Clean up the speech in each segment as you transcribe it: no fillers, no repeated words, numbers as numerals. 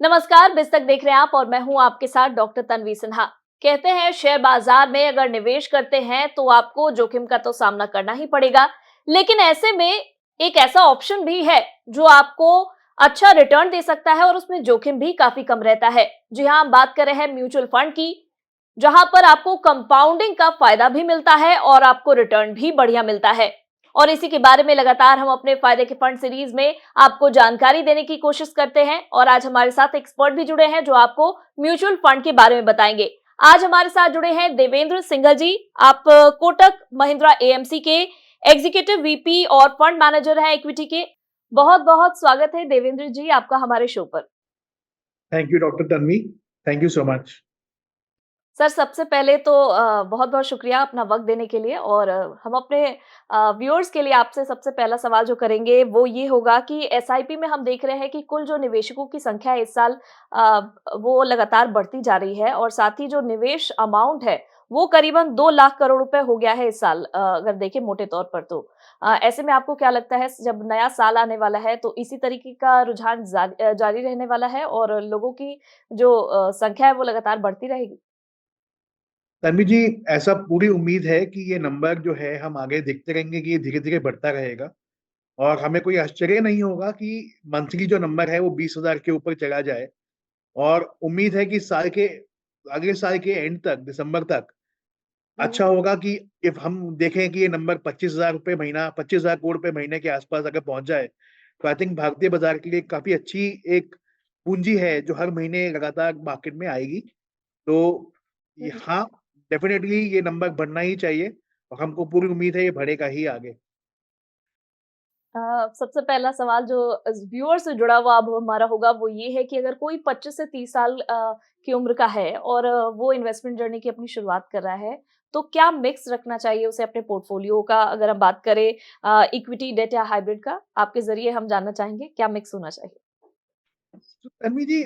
नमस्कार, बिस्तक देख रहे हैं आप और मैं हूं आपके साथ डॉक्टर तन्वी सिन्हा। कहते हैं शेयर बाजार में अगर निवेश करते हैं तो आपको जोखिम का तो सामना करना ही पड़ेगा, लेकिन ऐसे में एक ऐसा ऑप्शन भी है जो आपको अच्छा रिटर्न दे सकता है और उसमें जोखिम भी काफी कम रहता है। जी हाँ, हम बात कर रहे हैं म्यूचुअल फंड की, जहां पर आपको कंपाउंडिंग का फायदा भी मिलता है और आपको रिटर्न भी बढ़िया मिलता है। और इसी के बारे में लगातार हम अपने फायदे के फंड सीरीज में आपको जानकारी देने की कोशिश करते हैं और आज हमारे साथ एक्सपर्ट भी जुड़े हैं जो आपको म्यूचुअल फंड के बारे में बताएंगे। आज हमारे साथ जुड़े हैं देवेंद्र सिंघल जी। आप कोटक महिंद्रा एएमसी के एग्जीक्यूटिव वीपी और फंड मैनेजर हैं इक्विटी के। बहुत बहुत स्वागत है देवेंद्र जी आपका हमारे शो पर। Thank you doctor Tanvi. Thank you so much. Sir, सबसे पहले तो बहुत-बहुत शुक्रिया अपना वक़्त देने के लिए और हम अपने व्यूअर्स के लिए आपसे सबसे पहला सवाल जो करेंगे वो ये होगा कि एसआईपी में हम देख रहे हैं कि कुल जो निवेशकों की संख्या है इस साल वो लगातार बढ़ती जा रही है और साथ ही जो निवेश अमाउंट है वो करीबन 2 लाख करोड़ रुपए हो गया है इस साल, अगर देखें मोटे तौर पर तो। ऐसे में आपको क्या लगता है जब नया साल आने वाला है तो इसी तरीके का रुझान जारी रहने वाला है और लोगों की जो संख्या है वो लगातार बढ़ती रहेगी? तन्वी जी, ऐसा पूरी उम्मीद है कि ये नंबर जो है हम आगे देखते रहेंगे कि ये धीरे धीरे बढ़ता रहेगा। और हमें कोई आश्चर्य नहीं होगा कि मंथली जो नंबर है वो 20,000 के ऊपर चला जाए। और उम्मीद है कि साल के अगले साल के एंड तक, दिसंबर तक हुँ। अच्छा होगा कि इफ हम देखें कि ये नंबर 25,000 रुपये महीना, 25,000 करोड़ रुपए महीने के आसपास अगर पहुंच जाए तो आई थिंक भारतीय बाजार के लिए काफी अच्छी एक पूंजी है जो हर महीने लगातार मार्केट में आएगी। तो हुँ। हाँ, डेफिनेटली ये नंबर बढ़ना ही चाहिए और हमको पूरी उम्मीद है ये बढ़ेगा ही आगे। सबसे पहला सवाल जो व्यूअर से जुड़ा हुआ अब हमारा होगा वो ये है कि अगर कोई 25 से 30 साल की उम्र का है और वो इन्वेस्टमेंट जर्नी की अपनी शुरुआत कर रहा है, तो क्या मिक्स रखना चाहिए उसे अपने पोर्टफोलियो का? अगर हम बात करें इक्विटी, डेट या हाइब्रिड का, आपके ज़रिए हम जानना चाहेंगे क्या मिक्स होना चाहिए? तो तन्वी जी,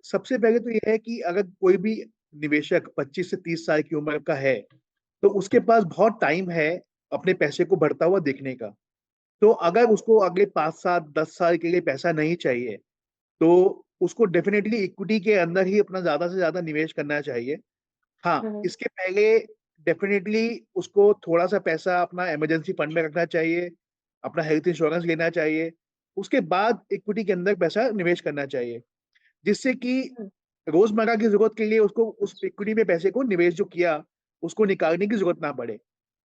सबसे पहले तो ये है कि अगर कोई भी निवेशक 25 से 30 साल की उम्र का है तो उसके पास बहुत टाइम है अपने पैसे को बढ़ता हुआ देखने का। तो अगर उसको अगले 5 7 10 साल के लिए पैसा नहीं चाहिए तो उसको डेफिनेटली इक्विटी के अंदर ही अपना ज्यादा से ज्यादा निवेश करना चाहिए। हाँ, हुँ, हुँ। इसके पहले डेफिनेटली उसको थोड़ा सा पैसा अपना इमरजेंसी फंड में रखना चाहिए, अपना हेल्थ इंश्योरेंस लेना चाहिए। उसके बाद इक्विटी के अंदर पैसा निवेश करना चाहिए, जिससे कि हुँ, रोजमर्रा की जरूरत के लिए उसको उस इक्विटी में पैसे को निवेश जो किया उसको निकालने की जरूरत ना पड़े।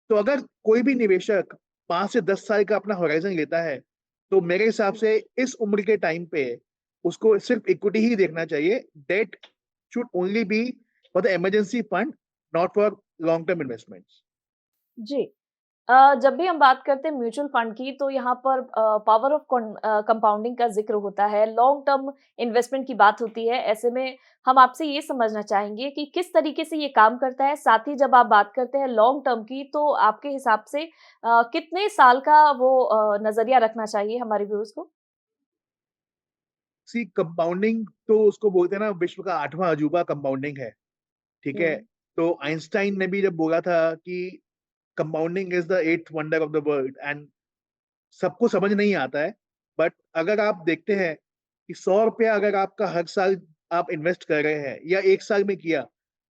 तो अगर कोई भी निवेशक 5 से 10 साल का अपना होराइजन लेता है तो मेरे हिसाब हुँ। से इस उम्र के टाइम पे उसको सिर्फ इक्विटी ही देखना चाहिए। Debt should only be for the emergency fund, not for long term investments. जी। जब भी हम बात करते हैं म्यूचुअल फंड की तो यहाँ पर पावर ऑफ कंपाउंडिंग का ज़िक्र होता है, लॉन्ग टर्म इन्वेस्टमेंट की बात होती है। ऐसे में हम आपसे ये समझना चाहेंगे कि किस तरीके से ये काम करता है? साथ ही जब आप बात करते हैं लॉन्ग टर्म की तो आपके हिसाब से कितने साल का वो नज़रिया रखना चाहिए हमारे व्यूअर्स को? सी कंपाउंडिंग तो उसको बोलते हैं ना, विश्व का 8वां अजूबा कंपाउंडिंग है। ठीक है। हुँ, तो आइंस्टाइन ने भी जब बोला था कि compounding is the eighth wonder of the world, and सबको समझ नहीं आता है। बट अगर आप देखते हैं कि 100 रुपया अगर आपका हर साल आप इन्वेस्ट कर रहे हैं या एक साल में किया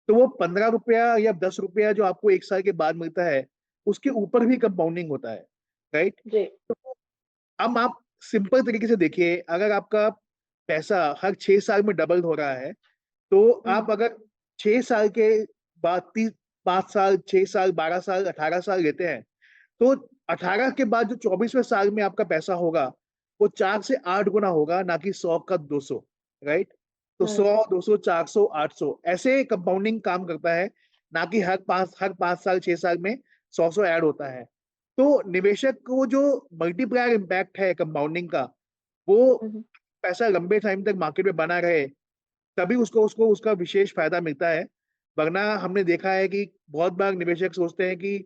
तो वो 15 रुपया या 10 रुपया जो आपको एक साल के बाद मिलता है उसके ऊपर भी कंपाउंडिंग होता है। राइट। जी। तो अब आप सिंपल तरीके से देखिए, अगर आपका पैसा हर 6 साल में डबल हो रहा है तो हुँ, आप अगर 6 साल के बाद 5 साल, 6 साल, 12 साल, 18 साल लेते हैं तो 18 के बाद जो 24वें साल में आपका पैसा होगा वो 4 से 8 गुना होगा, ना कि 100 का 200। राइट। तो हुँ, 100, 200, 400, 800 ऐसे कंपाउंडिंग काम करता है, ना कि हर 5 साल 6 साल में 100 ऐड होता है। तो निवेशक को जो मल्टीप्लायर इम्पैक्ट है कंपाउंडिंग का, वो हुँ, हुँ। पैसा लंबे टाइम तक मार्केट में बना रहे तभी उसको उसको उसका विशेष फायदा मिलता है। वरना हमने देखा है कि बहुत बार निवेशक सोचते हैं कि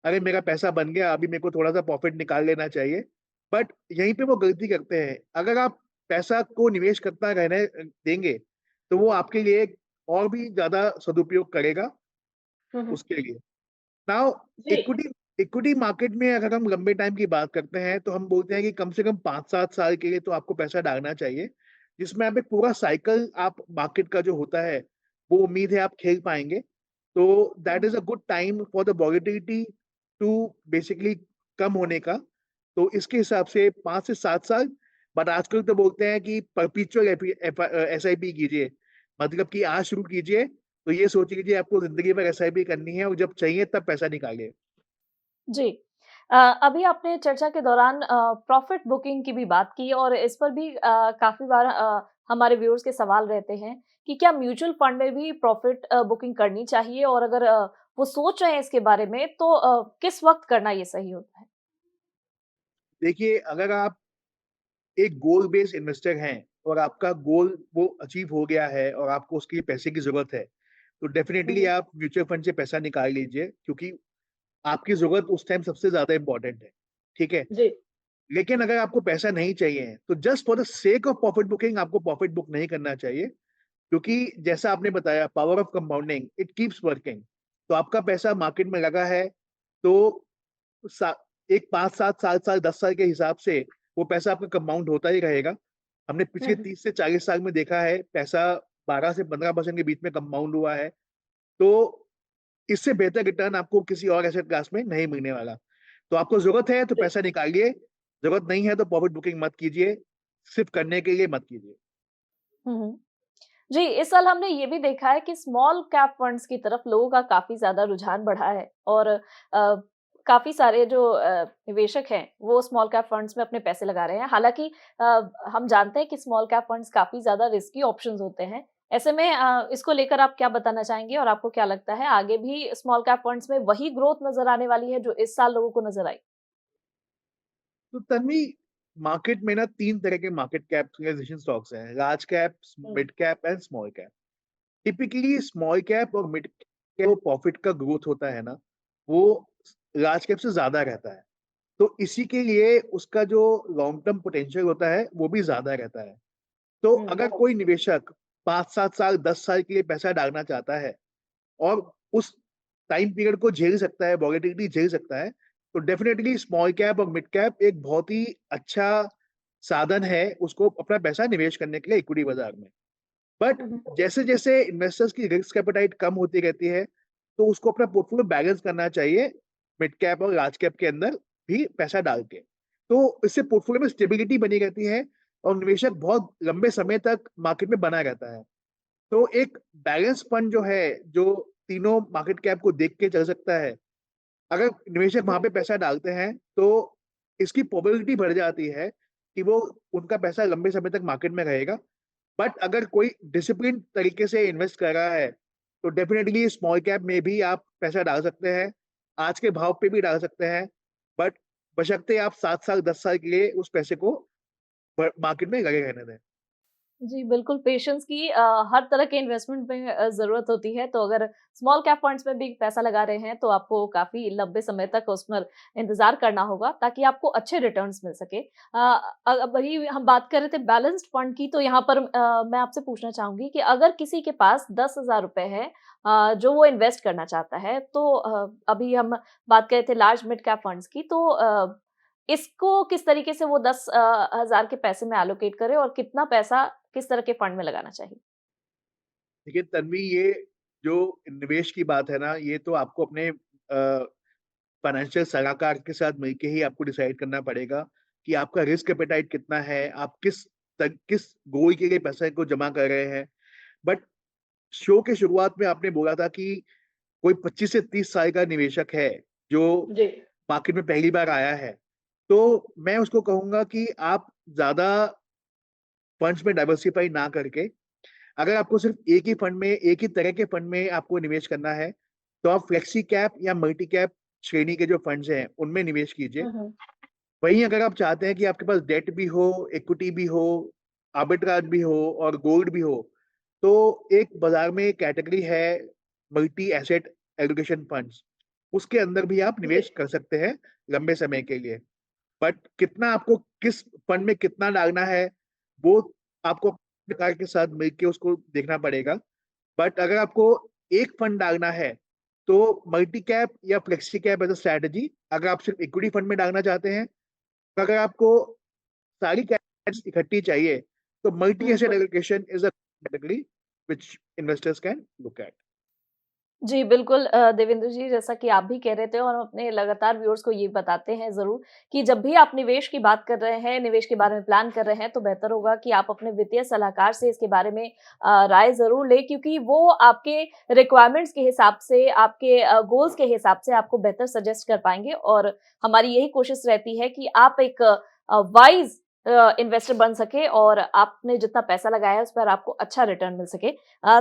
अरे मेरा पैसा बन गया, अभी मेरे को थोड़ा सा प्रॉफिट निकाल लेना चाहिए। बट यहीं पे वो गलती करते हैं। अगर आप पैसा को निवेश करता रहने देंगे तो वो आपके लिए और भी ज्यादा सदुपयोग करेगा हुँ, हुँ। उसके लिए। नाउ जी। इक्विटी इक्विटी मार्केट में अगर हम लंबे टाइम की बात करते हैं तो हम बोलते हैं कि कम से कम 5 7 साल के लिए तो आपको पैसा डालना चाहिए। जिसमें आप एक पूरा साइकिल आप मार्केट का जो होता है, वो उम्मीद है आप खेल पाएँगे। तो that hmm, is a good time for the volatility to basically कम होने का। तो इसके हिसाब से 5 से 7 साल, बट आजकल तो बोलते हैं कि परपेचुअल एसआईपी कीजिए। मतलब कि आज शुरू कीजिए, तो ये सोच लीजिए आपको ज़िंदगी भर एसआईपी करनी है और जब चाहिए तब पैसा निकालिए। जी। अभी आपने चर्चा के दौरान प्रॉफ़िट बुकिंग की भी बात की और इस पर भी काफ़ी बार हमारे व्यूअर्स के सवाल रहते हैं कि क्या म्यूचुअल फंड में भी प्रॉफ़िट बुकिंग करनी चाहिए और अगर वो सोच रहे हैं इसके बारे में तो किस वक़्त करना ये सही होता है? देखिए, अगर आप एक गोल बेस्ड इन्वेस्टर हैं और आपका गोल वो अचीव हो गया है और आपको उसके लिए पैसे की ज़रूरत है, तो हुँ, डेफ़िनेटली हुँ। आप म्यूचुअल फंड से पैसा निकाल लीजिए, क्योंकि आपकी ज़रूरत उस टाइम सबसे ज़्यादा इम्पोर्टेंट है, ठीक है? जी। लेकिन अगर आपको पैसा नहीं चाहिए, तो just for the sake of profit booking आपको प्रॉफिट बुक नहीं करना चाहिए, क्योंकि जैसा आपने बताया power of compounding, it keeps working. तो आपका पैसा मार्केट में लगा है, तो सा एक 5, 7, 7 साल, 10 साल के हिसाब से वो पैसा आपका कंपाउंड होता ही रहेगा। हमने हुँ, पिछले हुँ। 30 से 40 साल में देखा है, पैसा 12 से 15% के बीच में कंपाउंड हुआ है। तो इससे बेहतर रिटर्न आपको किसी और एसेट क्लास में नहीं मिलने वाला। तो आपको ज़रूरत है तो जी। पैसा निकालिए, ज़रूरत नहीं है तो प्रॉफिट बुकिंग मत कीजिए, सिर्फ़ करने के लिए मत कीजिए। हुँ, हुँ। जी, इस साल हमने ये भी देखा है कि स्मॉल कैप फंड्स की तरफ लोगों का काफ़ी ज़्यादा रुझान बढ़ा है और काफ़ी सारे जो निवेशक हैं, वो स्मॉल कैप फंड्स में अपने पैसे लगा रहे हैं। हालाँकि हम जानते हैं कि स्मॉल कैप फंड्स काफ़ी ज़्यादा रिस्की ऑप्शंस होते हैं। ऐसे में इसको लेकर आप क्या बताना चाहेंगे और आपको क्या लगता है आगे भी स्मॉल कैप फंड्स में वही ग्रोथ नज़र आने वाली है जो इस साल लोगों को नज़र आई? तो तन्वी, मार्केट में ना 3 तरह के मार्केट कैपिटलाइज़ेशन स्टॉक्स हैं, large cap, hmm, mid cap and small cap. Typically small cap और मिड कैप जो प्रॉफिट का ग्रोथ होता है ना, वो लार्ज कैप से ज़्यादा रहता है। तो इसी के लिए उसका जो लॉन्ग टर्म पोटेंशियल होता है, वो भी ज़्यादा रहता है। तो हुँ, अगर कोई निवेशक 5-7 साल, 10 साल के लिए पैसा डालना चाहता है और उस टाइम पीरियड को झेल सकता है, वोलेटिलिटी झेल सकता है, तो डेफिनिटली स्मॉल कैप और मिड कैप एक बहुत ही अच्छा साधन है उसको अपना पैसा निवेश करने के लिए इक्विटी बाज़ार में। बट हुँ, हुँ। जैसे-जैसे इन्वेस्टर्स की रिस्क एपेटाइट कम होती रहती है, तो उसको अपना पोर्टफोलियो बैलेंस करना चाहिए, मिड कैप और लार्ज कैप के अंदर भी पैसा डाल के। तो इससे पोर्टफोलियो में स्टेबिलिटी बनी रहती है और निवेशक बहुत लंबे समय तक मार्केट में बना रहता है। तो एक बैलेंस फंड जो है, जो तीनों मार्केट कैप को देख के चल सकता है, अगर निवेशक वहाँ जी। पे पैसा डालते हैं, तो इसकी प्रोबेबिलिटी बढ़ जाती है कि वो उनका पैसा लंबे समय तक मार्केट में रहेगा। बट अगर कोई डिसिप्लिन तरीके से इन्वेस्ट कर रहा है, तो डेफिनिटली स्मॉल कैप में भी आप पैसा डाल सकते हैं। आज के भाव पे भी डाल सकते हैं, बट बशर्ते आप 7 साल, 10 साल के लिए उस पैसे को मार्केट में लगे रहने दें। जी, बिल्कुल पेशेंस की हर तरह के इन्वेस्टमेंट में ज़रूरत होती है, तो अगर स्मॉल कैप फंड्स में भी पैसा लगा रहे हैं, तो आपको काफ़ी लंबे समय तक उस पर इंतज़ार करना होगा, ताकि आपको अच्छे रिटर्न्स मिल सके। अब वही हम बात कर रहे थे बैलेंस्ड फंड की, तो यहाँ पर मैं आपसे पूछना चाहूँगी कि अगर किसी के पास ₹10,000 है जो वो इन्वेस्ट करना चाहता है, तो अभी हम बात कर रहे थे लार्ज मिड कैप फंड्स की, तो इसको किस तरीके से वो 10 हज़ार के पैसे में एलोकेट करे और कितना पैसा किस तरह के फंड में लगाना चाहिए? देखिए तन्वी, ये जो निवेश की बात है ना, ये तो आपको अपने फाइनेंशियल सलाहकार के साथ मिलके ही आपको डिसाइड करना पड़ेगा कि आपका रिस्क एपेटाइट कितना है, आप किस गोल के लिए पैसे को जमा कर रहे हैं। बट शो के शुरुआत में आपने बोला था कि कोई 25 से 30 साल का निवेशक है, जो जी। मार्केट में पहली बार आया है, तो मैं उसको कहूँगा कि आप ज़्यादा फंड्स में डाइवर्सिफ़ाई ना करके, अगर आपको सिर्फ़ एक ही फंड में, एक ही तरह के फंड में आपको निवेश करना है, तो आप फ्लेक्सी कैप या मल्टी कैप श्रेणी के जो फंड्स हैं, उनमें निवेश कीजिए। हुँ, हुँ। वहीं अगर आप चाहते हैं कि आपके पास डेट भी हो, इक्विटी भी हो, आर्बिट्राज भी हो और गोल्ड भी हो, तो एक बाज़ार में कैटेगरी है मल्टी एसेट एलोकेशन फंड्स, उसके अंदर भी आप जी। निवेश कर सकते हैं लंबे समय के लिए। बट कितना आपको किस फंड में कितना डालना है, वो आपको प्रकार के साथ मिलके उसको देखना पड़ेगा। बट अगर आपको एक फंड डालना है, तो मल्टी कैप या flexi cap as a strategy, अगर आप सिर्फ इक्विटी फंड में डालना चाहते हैं, तो अगर आपको सारी कैप्स इकट्ठी चाहिए, So multi-asset बिल्कुल। allocation is a category which investors can look at. जी, बिल्कुल देवेंद्र जी, जैसा कि आप भी कह रहे थे और हम अपने लगातार व्यूअर्स को ये बताते हैं ज़रूर कि जब भी आप निवेश की बात कर रहे हैं, निवेश के बारे में प्लान कर रहे हैं, तो बेहतर होगा कि आप अपने वित्तीय सलाहकार से इसके बारे में राय ज़रूर लें, क्योंकि वो आपके रिक्वायरमेंट्स के हिसाब से, आपके गोल्स के हिसाब से आपको बेहतर सजेस्ट कर पाएँगे। और हमारी यही कोशिश रहती है कि आप एक वाइज़ इन्वेस्टर बन सकें और आपने जितना पैसा लगाया है, उस पर आपको अच्छा रिटर्न मिल सके।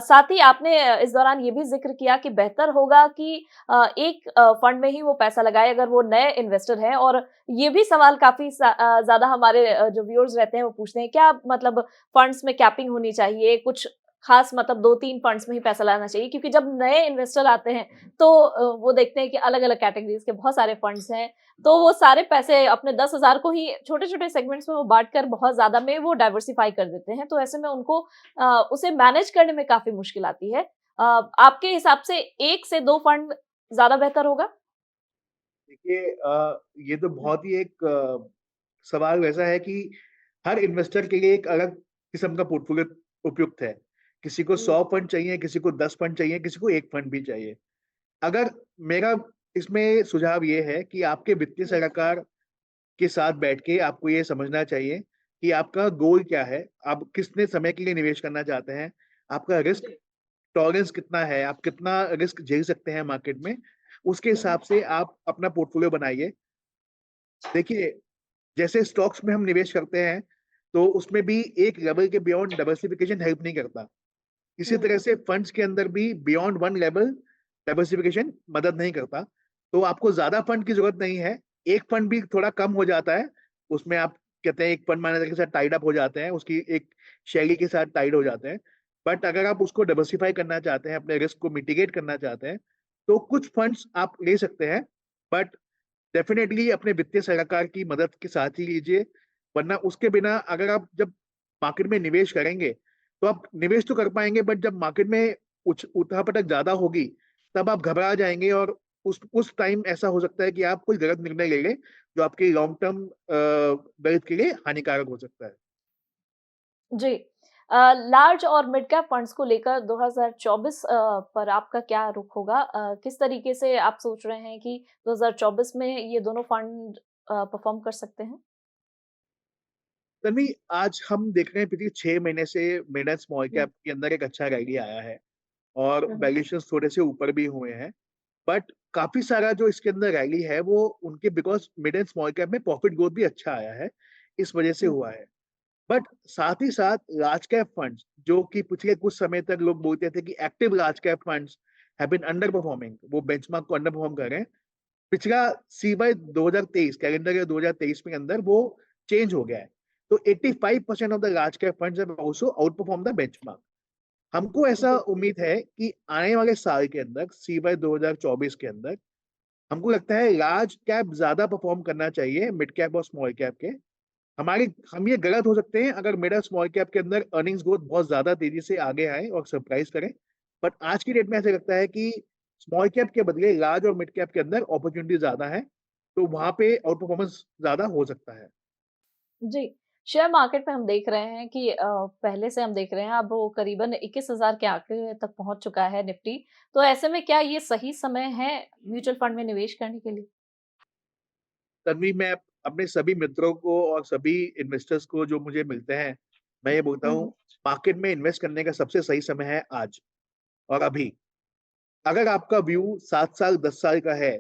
साथ ही आपने इस दौरान ये भी ज़िक्र किया कि बेहतर होगा कि एक फंड में ही वो पैसा लगाए अगर वो नए इन्वेस्टर हैं। और ये भी सवाल काफ़ी ज़्यादा हमारे जो व्यूअर्स रहते हैं वो पूछते हैं, क्या मतलब फंड्स में कैपिंग होनी चाहिए? कुछ खास मतलब 2-3 फंड्स में ही पैसा लगाना चाहिए? क्योंकि जब नए इन्वेस्टर आते हैं तो वो देखते हैं कि अलग-अलग कैटेगरीज़ के बहुत सारे फंड्स हैं, तो वो सारे पैसे अपने 10,000 को ही छोटे-छोटे सेगमेंट्स में वो बाँटकर बहुत ज़्यादा में वो डाइवर्सिफ़ाई कर देते हैं। तो ऐसे में उनको उसे मैनेज करने में काफ़ी मुश्किल आती है। आपके हिसाब से 1 से 2 फंड ज़्यादा बेहतर होगा? देखिए ये तो बहुत ही एक सवाल वैसा है कि हर इन्वेस्टर के लिए एक अलग किस्म का पोर्टफोलियो उपयुक्त है। किसी को जी। 100 फंड चाहिए, किसी को 10 फंड चाहिए, किसी को 1 फंड भी चाहिए। अगर मेरा इसमें सुझाव ये है कि आपके वित्तीय हुँ, सलाहकार के साथ बैठ के आपको ये समझना चाहिए कि आपका गोल क्या है? आप कितने समय के लिए निवेश करना चाहते हैं? आपका रिस्क जी। टॉलरेंस कितना है? आप कितना रिस्क झेल सकते हैं मार्केट में? उसके हिसाब से आप अपना पोर्टफोलियो बनाइए। देखिए, जैसे स्टॉक्स में हम निवेश करते हैं, तो उसमें भी एक लेवल के बियॉन्ड डाइवर्सिफिकेशन हेल्प नहीं करता। इसी हुँ, तरह से फंड्स के अंदर भी बियॉन्ड वन लेवल डाइवर्सिफिकेशन मदद नहीं करता। तो आपको ज़्यादा फंड की ज़रूरत नहीं है। एक फंड भी थोड़ा कम हो जाता है। उसमें आप कहते हैं एक फंड मैनेजर के साथ टाइड अप हो जाते हैं, उसकी एक शैली के साथ टाइड हो जाते हैं। बट अगर आप उसको डाइवर्सिफाई करना चाहते हैं, अपने रिस्क को मिटिगेट करना चाहते हैं, तो कुछ फंड्स आप ले सकते हैं। बट डेफ़िनेटली अपने वित्तीय सलाहकार की मदद के साथ ही लीजिए, वरना उसके बिना अगर आप जब मार्केट में निवेश करेंगे, तो आप निवेश तो कर पाएँगे बट जब मार्केट में उठापटक ज़्यादा होगी, तब आप घबरा जाएँगे और उस टाइम ऐसा हो सकता है कि आप कोई गलत निर्णय ले लें, जो आपके लॉन्ग टर्म वेल्थ के लिए हानिकारक हो सकता है। जी। लार्ज और मिड कैप फंड्स को लेकर 2024 पर आपका क्या रुख होगा? किस तरीके से आप सोच रहे हैं कि 2024 में ये दोनों फंड परफ़ॉर्म कर सकते हैं? तन्वी, आज हम देख रहे हैं पिछले 6 महीने से mid and small hmm, cap के अंदर एक अच्छा रैली आया है और हुँ, हुँ। वैल्यूएशंस थोड़े से ऊपर भी हुए हैं। बट काफ़ी सारा जो इसके अंदर रैली है वो उनके because mid and small cap में प्रॉफिट ग्रोथ भी अच्छा आया है, इस वजह से हुँ, हुआ है। बट साथ ही साथ लार्ज कैप फंड्स जो कि पिछले कुछ समय तक लोग बोलते थे कि active large cap funds have been underperforming, वो बेंचमार्क को अंडर परफॉर्म कर रहे हैं। पिछला सीवाय 2023 कैलेंडर ईयर 2023 में अंदर वो चेंज हो गया है। तो 85% of the large cap funds have also out perform the benchmark. हमको ऐसा जी, उम्मीद है कि आने वाले साल के अंदर सीवाय 2024 के अंदर हमको लगता है लार्ज कैप ज़्यादा परफ़ॉर्म करना चाहिए मिड कैप और स्मॉल कैप के। हम ये गलत हो सकते हैं अगर मिड और स्मॉल कैप के अंदर अर्निंग्स ग्रोथ बहुत ज़्यादा तेज़ी से आगे आए और सरप्राइज़ करें। बट आज की डेट में ऐसा लगता है कि स्मॉल कैप के बदले लार्ज और मिड कैप के अंदर अपॉर्च्युनिटी ज़्यादा है, तो वहाँ पे आउट परफॉर्मेंस ज़्यादा हो सकता है। जी। शेयर मार्केट में हम देख रहे हैं कि पहले से हम देख रहे हैं अब वो करीबन 21,000 के आंकड़े तक पहुँच चुका है निफ्टी। तो ऐसे में क्या ये सही समय है म्यूचुअल फंड में निवेश करने के लिए? तभी मैं अपने सभी मित्रों को और सभी इन्वेस्टर्स को जो मुझे मिलते हैं, मैं ये बोलता हुँ, हूँ, हुँ। मार्केट में इन्वेस्ट करने का सबसे सही समय है आज और अभी। अगर आपका व्यू 7 साल, 10 साल का है,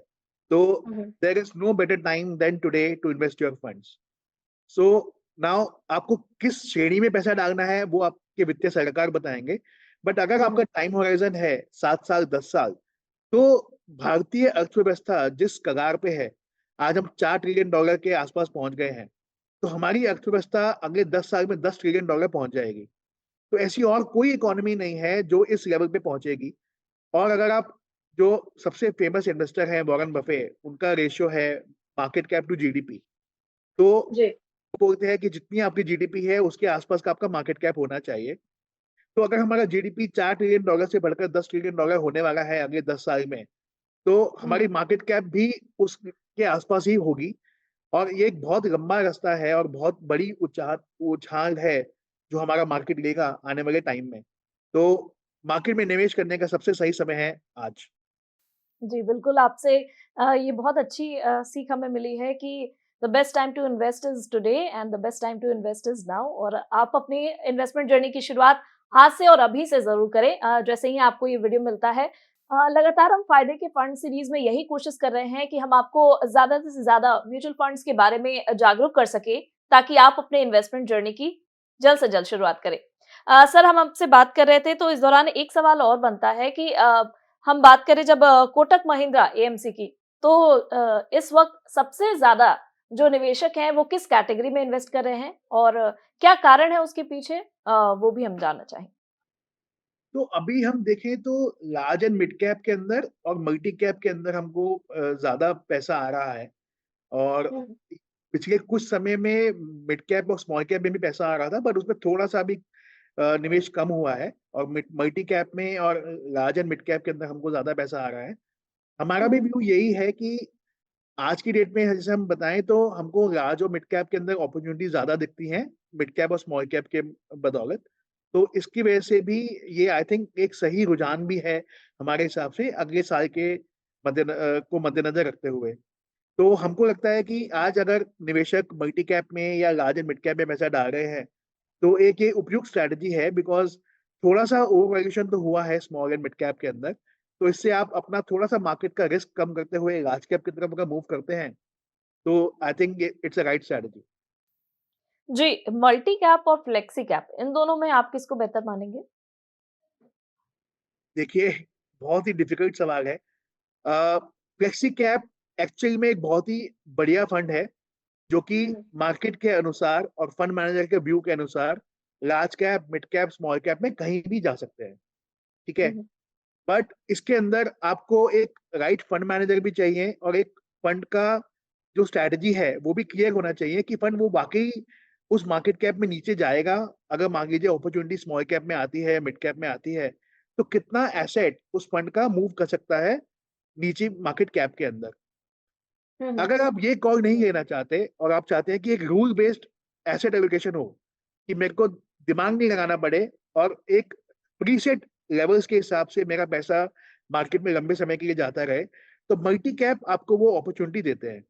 तो hmm, hmm. There is no better time than today to invest your funds. So now आपको किस श्रेणी में पैसा डालना है, वो आपके वित्तीय सलाहकार बताएँगे। बट अगर हुँ, आपका हुँ। टाइम होराइज़न है 7 साल, 10 साल, तो भारतीय अर्थव्यवस्था जिस कगार पे है, आज हम $4 ट्रिलियन के आस-पास पहुँच गए हैं। तो हमारी अर्थव्यवस्था अगले 10 साल में $10 ट्रिलियन पहुँच जाएगी। तो ऐसी और कोई इकोनॉमी नहीं है जो इस लेवल पे पहुँचेगी। और अगर आप जो सबसे फेमस इन्वेस्टर हैं वॉरेन बफे, उनका रेशियो है मार्केट कैप टू जीडीपी। तो जी। वो बोलते हैं कि जितनी आपकी जीडीपी है उसके आस-पास का आपका मार्केट कैप होना चाहिए। तो अगर हमारा जीडीपी $4 ट्रिलियन से बढ़कर $10 ट्रिलियन होने वाला है अगले 10 साल में, तो हुँ, हमारी हुँ। मार्केट कैप भी उसके आस-पास ही होगी। और ये एक बहुत लंबा रास्ता है और बहुत बड़ी उछाल है जो हमारा मार्केट लेगा आने वाले टाइम में। तो मार्केट में निवेश करने का सबसे सही समय है आज। जी, बिल्कुल आपसे ये बहुत अच्छी सीख हमें मिली है कि the best time to invest is today and the best time to invest is now और आप अपनी इन्वेस्टमेंट जर्नी की शुरुआत आज से और अभी से ज़रूर करें। जैसे ही आपको ये वीडियो मिलता है लगातार हम फ़ायदे के फंड सीरीज़ में यही कोशिश कर रहे हैं कि हम आपको ज़्यादा से ज़्यादा म्यूचुअल फंड्स के बारे में जागरूक कर सकें, ताकि आप अपने इन्वेस्टमेंट जर्नी की जल्द से जल्द शुरुआत करें। सर हम आपसे बात कर रहे थे तो इस दौरान एक सवाल और बनता है कि हम बात करें जब कोटक महिंद्रा एएमसी की, तो इस वक़्त सबसे ज़्यादा जो निवेशक हैं, वो किस कैटेगरी में इन्वेस्ट कर रहे हैं और क्या कारण है उसके पीछे? वो भी हम जानना चाहेंगे। तो अभी हम देखें तो लार्ज एंड मिड कैप के अंदर और मल्टी कैप के अंदर हमको ज़्यादा पैसा आ रहा है और हुँ, पिछले कुछ समय में मिड कैप और स्मॉल कैप में भी पैसा आ रहा था, बट उसमें थोड़ा-सा अभी निवेश कम हुआ है और मिड मल्टी कैप में और लार्ज एंड मिड कैप के अंदर हमको ज़्यादा पैसा आ रहा है। हमारा भी हुँ, व्यू यही है कि आज की डेट में जैसे हम बताएँ तो हमको लार्ज और मिड कैप के अंदर अपॉर्च्युनिटी ज़्यादा दिखती हैं, मिड कैप और स्मॉल कैप के बदौलत। तो इसकी वजह से भी ये आई थिंक एक सही रुझान भी है हमारे हिसाब से अगले साल के को मद्देनज़र रखते हुए। तो हमको लगता है कि आज अगर निवेशक मल्टी कैप में या लार्ज एंड मिड कैप में पैसा डाल रहे हैं, तो एक ये उपयुक्त स्ट्रैटेजी है बिकॉज़ थोड़ा-सा ओवर वैल्यूएशन तो हुआ है स्मॉल एंड मिड कैप के अंदर। तो इससे आप अपना थोड़ा-सा मार्केट का रिस्क कम करते हुए लार्ज कैप की तरफ अगर मूव करते हैं, तो आई थिंक ये इट्स अ राइट स्ट्रैटेजी। जी, मल्टी कैप और फ्लेक्सी कैप इन दोनों में आप किसको बेहतर मानेंगे? देखिए, बहुत ही डिफ़िकल्ट सवाल है। फ्लेक्सी कैप एक्चुअल में एक बहुत ही बढ़िया फंड है, जो कि हुँ, मार्केट के अनुसार और फंड मैनेजर के व्यू के अनुसार large cap, mid cap, small cap में कहीं भी जा सकते हैं, ठीक है? हुँ, हुँ, बट इसके अंदर आपको एक राइट फंड मैनेजर भी चाहिए और एक फंड का जो स्ट्रैटेजी है, वो भी क्लियर होना चाहिए कि फंड वो वाक़ई उस मार्केट कैप में नीचे जाएगा, अगर मान लीजिए अपॉर्च्युनिटी स्मॉल कैप में आती है, मिड कैप में आती है, तो कितना एसेट उस फंड का मूव कर सकता है नीचे मार्केट कैप के अंदर। हुँ, हुँ, अगर आप ये कॉल नहीं लेना चाहते और आप चाहते हैं कि एक रूल बेस्ड एसेट एलोकेशन हो, कि मेरे को दिमाग नहीं लगाना पड़े और एक प्रीसेट लेवल्स के हिसाब से मेरा पैसा मार्केट में लंबे समय के लिए जाता रहे, तो मल्टी कैप आपको वो अपॉर्च्युनिटी देते हैं।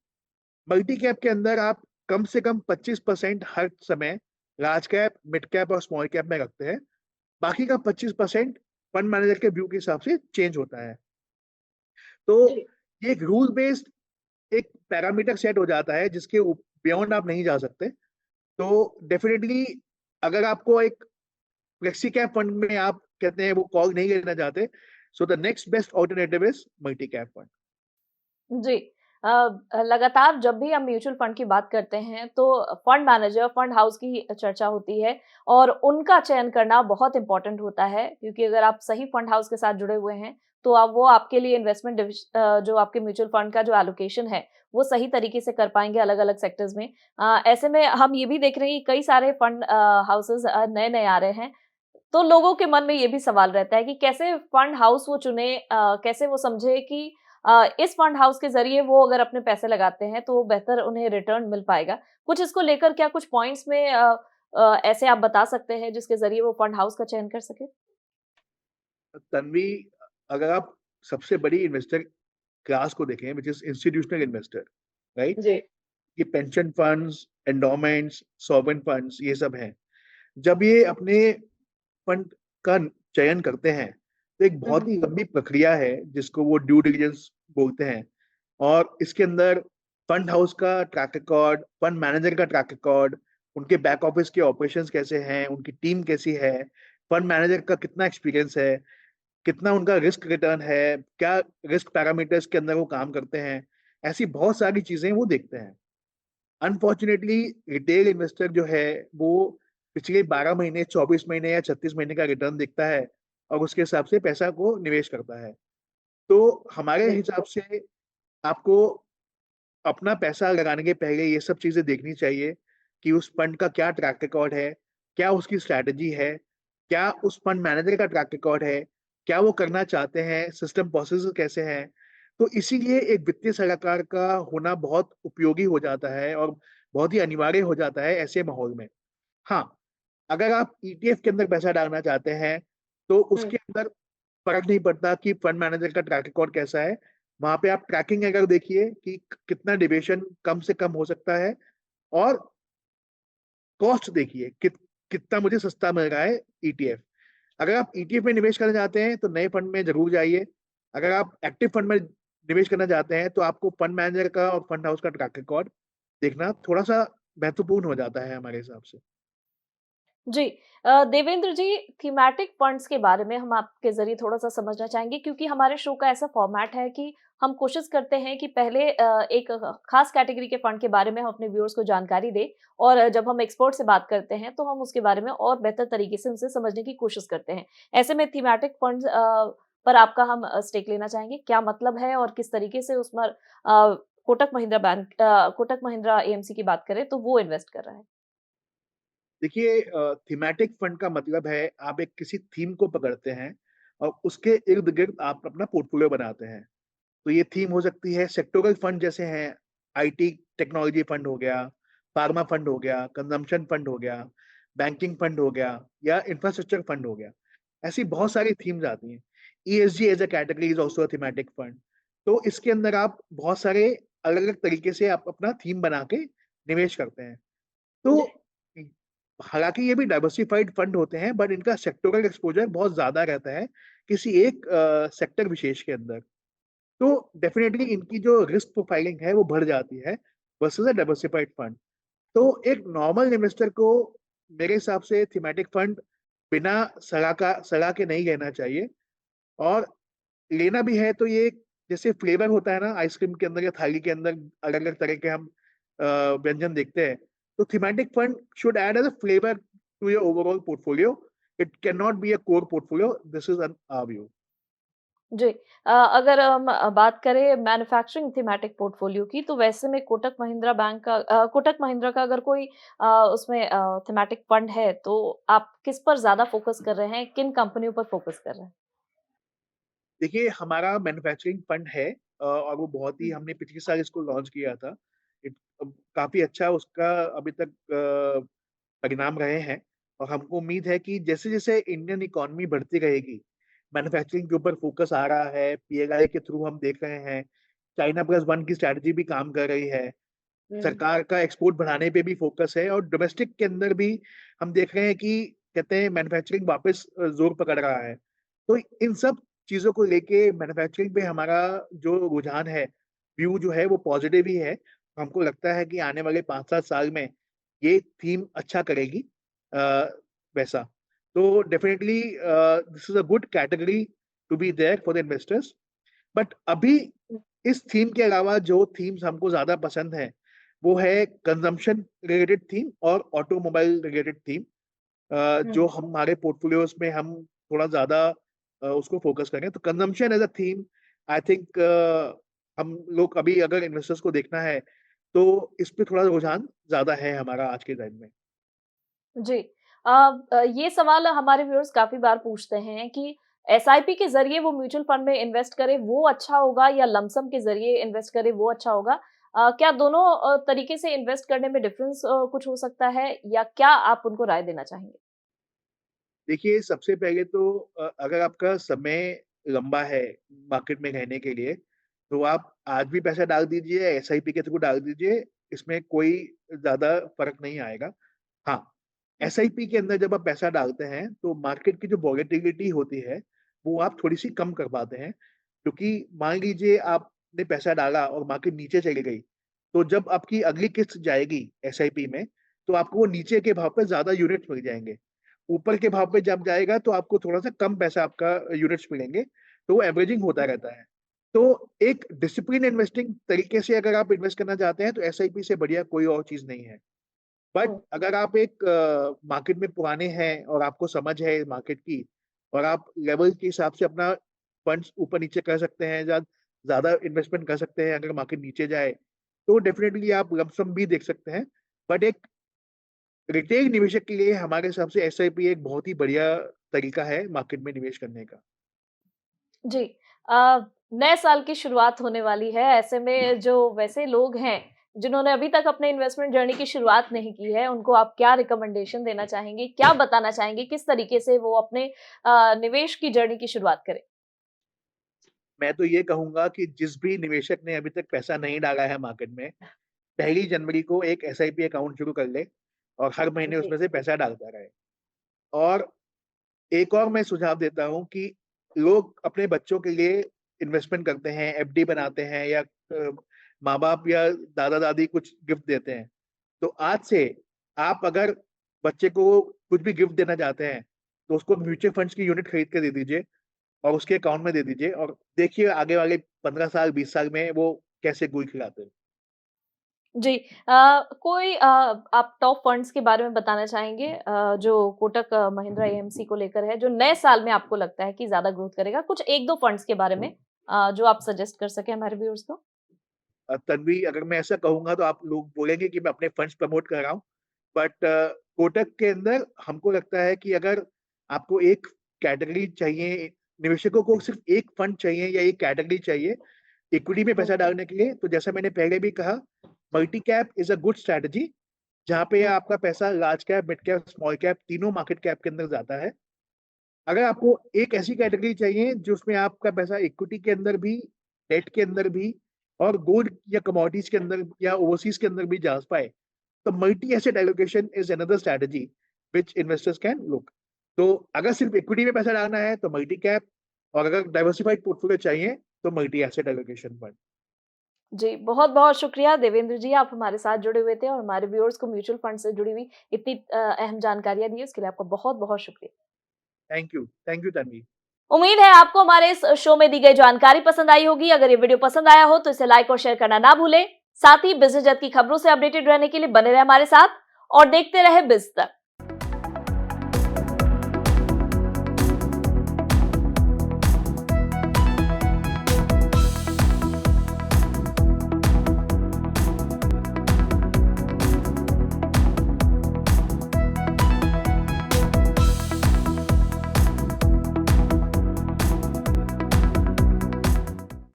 मल्टी कैप के अंदर आप कम से कम 25% हर समय लार्ज कैप, मिड कैप और स्मॉल कैप में रखते हैं। बाकी का 25% फंड मैनेजर के व्यू के हिसाब से चेंज होता है। तो जी। ये एक रूल बेस्ड एक पैरामीटर सेट हो जाता है जिसके बियॉन्ड आप नहीं जा सकते। तो डेफिनिटली अगर आपको एक फ्लेक्सी कैप फंड में आप कहते हैं वो कॉल नहीं लेना चाहते, so the next best alternative is multi cap fund. जी। लगातार जब भी हम म्यूचुअल फंड की बात करते हैं, तो फंड मैनेजर, फंड हाउस की चर्चा होती है और उनका चयन करना बहुत इम्पोर्टेंट होता है क्योंकि अगर आप सही फंड हाउस के साथ जुड़े हुए हैं, तो अब वो आपके लिए इन्वेस्टमेंट जो आपके म्यूचुअल फंड का जो एलोकेशन है, वो सही तरीके से कर पाएँगे अलग-अलग सेक्टर्स में। ऐसे में हम ये भी देख रहे हैं कि कई सारे फंड हाउसेज़ नए-नए आ रहे हैं, तो लोगों के मन में ये भी सवाल रहता है कि कैसे फंड हाउस वो चुने कैसे वो समझे कि इस फंड हाउस के ज़रिए वो अगर अपने पैसे लगाते हैं तो बेहतर उन्हें रिटर्न मिल पाएगा। कुछ इसको लेकर क्या कुछ पॉइंट्स में ऐसे आप बता सकते हैं जिसके ज़रिए वो फंड हाउस का चयन कर सकें? तन्वी, अगर आप सबसे बड़ी इन्वेस्टर क्लास को देखें which is institutional investor, right? जी। ये pension funds, endowments, sovereign funds ये सब हैं। जब ये अपने फंड का चयन करते हैं, तो एक हुँ, बहुत हुँ। ही लंबी प्रक्रिया है जिसको वो ड्यू डिलिजेंस बोलते हैं और इसके अंदर फंड हाउस का ट्रैक रिकॉर्ड, फंड मैनेजर का ट्रैक रिकॉर्ड, उनके बैक ऑफिस के ऑपरेशंस कैसे हैं, उनकी टीम कैसी है, फंड मैनेजर का कितना एक्सपीरियंस है, कितना उनका रिस्क रिटर्न है, क्या रिस्क पैरामीटर्स के अंदर वो काम करते हैं, ऐसी बहुत सारी चीज़ें वो देखते हैं। अनफॉर्चुनेटली रिटेल इन्वेस्टर जो है वो पिछले 12 महीने, 24 महीने या 36 महीने का रिटर्न देखता है और उसके हिसाब से पैसा को निवेश करता है। तो हमारे जी। हिसाब से आपको अपना पैसा लगाने के पहले ये सब चीज़ें देखनी चाहिए कि उस फंड का क्या ट्रैक रिकॉर्ड है, क्या उसकी स्ट्रैटेजी है, क्या उस फंड मैनेजर का ट्रैक रिकॉर्ड है, क्या वो करना चाहते हैं, सिस्टम प्रोसेसेस कैसे हैं। तो इसीलिए एक वित्तीय सलाहकार का होना बहुत उपयोगी हो जाता है और बहुत ही अनिवार्य हो जाता है ऐसे माहौल में। हाँ, अगर आप ईटीएफ के अंदर पैसा डालना चाहते हैं, तो हुँ, उसके अंदर फ़र्क नहीं पड़ता कि फंड मैनेजर का ट्रैक रिकॉर्ड कैसा है। वहाँ पे आप ट्रैकिंग अगर देखिए कि कितना डेविएशन कम से कम हो सकता है और कॉस्ट देखिए कितना मुझे सस्ता मिल रहा है ईटीएफ। अगर आप ईटीएफ में निवेश करना चाहते हैं, तो नए फंड में ज़रूर जाइए। अगर आप एक्टिव फंड में निवेश करना चाहते हैं, तो आपको फंड मैनेजर का और फंड हाउस का ट्रैक रिकॉर्ड देखना थोड़ा-सा महत्वपूर्ण हो जाता है हमारे हिसाब से। जी। देवेंद्र जी, थीमैटिक फंड्स के बारे में हम आपके ज़रिए थोड़ा-सा समझना चाहेंगे क्योंकि हमारे शो का ऐसा फॉर्मेट है कि हम कोशिश करते हैं कि पहले एक खास कैटेगरी के फंड के बारे में हम अपने व्यूअर्स को जानकारी दें और जब हम एक्सपर्ट से बात करते हैं, तो हम उसके बारे में और बेहतर तरीके से उनसे समझने की कोशिश करते हैं। ऐसे में थीमैटिक फंड्स पर आपका हम स्टेक लेना चाहेंगे। क्या मतलब है और किस तरीके से उसमें कोटक महिंद्रा एएमसी की बात करें, तो वो इन्वेस्ट कर रहा है? देखिए थीमैटिक फंड का मतलब है आप एक किसी थीम को पकड़ते हैं और उसके इर्द-गिर्द आप अपना पोर्टफोलियो बनाते हैं। तो ये थीम हो सकती है सेक्टोरल फंड जैसे हैं, आईटी टेक्नोलॉजी फंड हो गया, फार्मा फंड हो गया, कंजम्पशन फंड हो गया, बैंकिंग फंड हो गया या इंफ्रास्ट्रक्चर फंड हो गया। ऐसी बहुत सारी थीम्स आती हैं। ESG as a category is also a thematic fund. तो इसके अंदर आप बहुत सारे अलग-अलग तरीके से आप अपना थीम बना के निवेश करते हैं। तो जी। हालाँकि ये भी डाइवर्सिफाइड फंड होते हैं बट इनका सेक्टोरल एक्सपोज़र बहुत ज़्यादा रहता है किसी एक सेक्टर विशेष के अंदर। तो डेफ़िनेटली इनकी जो रिस्क प्रोफाइलिंग है वो बढ़ जाती है वर्सेस अ डाइवर्सिफाइड फंड। तो एक नॉर्मल इन्वेस्टर को मेरे हिसाब से थीमैटिक फंड बिना सलाह के नहीं लेना चाहिए और लेना भी है तो ये जैसे फ्लेवर होता है ना आइसक्रीम के अंदर या थाली के अंदर अलग-अलग तरह के हम व्यंजन देखते हैं। तो thematic fund should add as a flavour to your overall portfolio. It can not be a core portfolio. This is an our view. जी। अगर हम बात करें मैन्युफैक्चरिंग थीमैटिक पोर्टफोलियो की, तो वैसे में कोटक महिंद्रा का अगर कोई उसमें थीमैटिक फंड है, तो आप किस पर ज़्यादा फ़ोकस कर रहे हैं? किन कंपनियों पर फ़ोकस कर रहे हैं? देखिए, हमारा मैन्युफैक्चरिंग फंड है और वो बहुत ही हुँ, हमने पिछले साल इसको लॉन्च किया था। काफ़ी अच्छा उसका अभी तक परिणाम रहे हैं और हमको उम्मीद है कि जैसे-जैसे इंडियन इकोनॉमी बढ़ती रहेगी, मैन्युफैक्चरिंग के ऊपर फ़ोकस आ रहा है, पीएलआई के थ्रू हम देख रहे हैं, चाइना प्लस वन की स्ट्रैटेजी भी काम कर रही है। हुँ, सरकार का एक्सपोर्ट बढ़ाने पे भी फ़ोकस है और डोमेस्टिक के अंदर भी हम देख रहे हैं कि कहते हैं मैन्युफैक्चरिंग वापस ज़ोर पकड़ रहा है। तो इन सब चीज़ों को लेके मैन्युफैक्चरिंग पे हमारा जो रुझान है, व्यू जो है वो पॉज़िटिव ही है। हमको लगता है कि आने वाले 5-7 साल में ये थीम अच्छा करेगी अ, वैसा। तो definitely this is a good category to be there for the investors. But अभी हुँ, इस थीम के अलावा जो थीम्स हमको ज़्यादा पसंद है, वो है कंज़म्पशन रिलेटेड थीम और ऑटोमोबाइल रिलेटेड थीम हुँ। जो हमारे पोर्टफोलियोज़ में हम थोड़ा ज़्यादा उसको फ़ोकस करें। तो consumption as a theme I think हम लोग अभी अगर इन्वेस्टर्स को देखना है, तो इस पे थोड़ा रुझान ज़्यादा है हमारा आज के टाइम में। जी। ये सवाल हमारे व्यूअर्स काफ़ी बार पूछते हैं कि एसआईपी के ज़रिए वो म्यूचुअल फंड में इन्वेस्ट करें, वो अच्छा होगा या लमसम के ज़रिए इन्वेस्ट करें, वो अच्छा होगा? क्या दोनों तरीके से इन्वेस्ट करने में डिफरेंस कुछ हो सकता है या क्या आप उनको राय देना चाहेंगे? देखिए, सबसे पहले तो अगर आपका समय लंबा है मार्केट में रहने के लिए, तो आप आज भी पैसा डाल दीजिए, एसआईपी के थ्रू डाल दीजिए, इसमें कोई ज़्यादा फ़र्क नहीं आएगा। हाँ, हुँ, एसआईपी के अंदर जब आप पैसा डालते हैं, तो मार्केट की जो वोलेटिलिटी होती है, वो आप थोड़ी-सी कम कर पाते हैं। क्योंकि मान लीजिए आपने पैसा डाला और मार्केट नीचे चली गई, तो जब आपकी अगली किस्त जाएगी एसआईपी में, तो आपको वो नीचे के भाव पे ज़्यादा यूनिट्स मिल जाएँगे। ऊपर के भाव पे जब जाएगा तो आपको थोड़ा-सा कम पैसा आपका यूनिट्स मिलेंगे, तो वो एवरेजिंग होता हुँ, रहता है। तो एक डिसिप्लिन इन्वेस्टिंग तरीके से अगर आप इन्वेस्ट करना चाहते हैं, तो एसआईपी से बढ़िया कोई और चीज़ नहीं है। बट हुँ, अगर आप एक मार्केट में पुराने हैं और आपको समझ है मार्केट की और आप लेवल के हिसाब से अपना फंड्स ऊपर-नीचे कर सकते हैं या ज़्यादा इन्वेस्टमेंट कर सकते हैं अगर मार्केट नीचे जाए, तो डेफिनिटली आप लंप सम भी देख सकते हैं। बट एक रिटेल निवेशक के लिए हमारे हिसाब से एसआईपी एक बहुत ही बढ़िया तरीका है मार्केट में निवेश करने का। जी। नए साल की शुरुआत होने वाली है, ऐसे में जो वैसे लोग हैं, जिन्होंने अभी तक अपने इन्वेस्टमेंट जर्नी की शुरुआत नहीं की है, उनको आप क्या रिकमेंडेशन देना चाहेंगे? क्या बताना चाहेंगे? किस तरीके से वो अपने निवेश की जर्नी की शुरुआत करें? मैं तो ये कहूँगा कि जिस भी निवेशक ने अभी तक पैसा नहीं डाला है मार्केट में, पहली जनवरी को एक एसआईपी अकाउंट शुरू कर ले और हर महीने जी, उसमें से पैसा डालता रहे। और एक और मैं सुझाव देता हूँ कि लोग अपने बच्चों के लिए इन्वेस्टमेंट करते हैं, एफडी बनाते हैं या माँ-बाप या दादा-दादी कुछ गिफ्ट देते हैं। तो आज से आप अगर बच्चे को कुछ भी गिफ्ट देना चाहते हैं, तो उसको म्यूचुअल फंड्स की यूनिट खरीद के दे दीजिए और उसके अकाउंट में दे दीजिए और देखिए आगे वाले 15 साल, 20 साल में वो कैसे गुल खिलाते हैं। जी। कोई आप टॉप फंड्स के बारे में बताना चाहेंगे जो कोटक महिंद्रा एएमसी को लेकर है, जो नए साल में आपको लगता है कि ज़्यादा ग्रोथ करेगा? कुछ 1-2 फंड्स के बारे में जो आप सजेस्ट कर सकें हमारे व्यूअर्स को? तन्वी अगर मैं ऐसा कहूँगा तो आप लोग बोलेंगे कि मैं अपने फंड्स प्रमोट कर रहा हूँ। बट कोटक के अंदर हमको लगता है कि अगर आपको एक कैटेगरी चाहिए, निवेशकों को सिर्फ़ एक फंड चाहिए या एक कैटेगरी चाहिए इक्विटी में पैसा बिल्कुल। डालने के लिए, तो जैसा मैंने पहले भी कहा, multi cap is a good strategy जहाँ पे आपका पैसा large cap, mid cap, small cap तीनों मार्केट कैप के अंदर जाता है। अगर आपको एक ऐसी कैटेगरी चाहिए जिसमें आपका पैसा इक्विटी के अंदर भी, डेट के अंदर भी और गोल्ड या कमोडिटीज़ के अंदर या ओवरसीज़ के अंदर भी जा पाए, तो multi asset allocation is another strategy which investors can look. तो अगर सिर्फ इक्विटी में पैसा डालना है तो मल्टी कैप और अगर डाइवर्सिफाइड पोर्टफोलियो चाहिए तो मल्टी एसेट एलोकेशन फंड। जी, बहुत-बहुत शुक्रिया देवेंद्र जी, आप हमारे साथ जुड़े हुए थे और हमारे व्यूअर्स को म्यूचुअल फंड से जुड़ी हुई इतनी अहम जानकारियाँ दी, उसके लिए आपका बहुत-बहुत शुक्रिया। Thank you Tanvi. उम्मीद है आपको हमारे इस शो में दी गई जानकारी पसंद आई होगी। अगर ये वीडियो पसंद आया हो तो इसे लाइक और शेयर करना ना भूलें। साथ ही बिज़नेस जगत की खबरों से अपडेटेड रहने के लिए बने रहें हमारे साथ और देखते रहें बिज़ तक।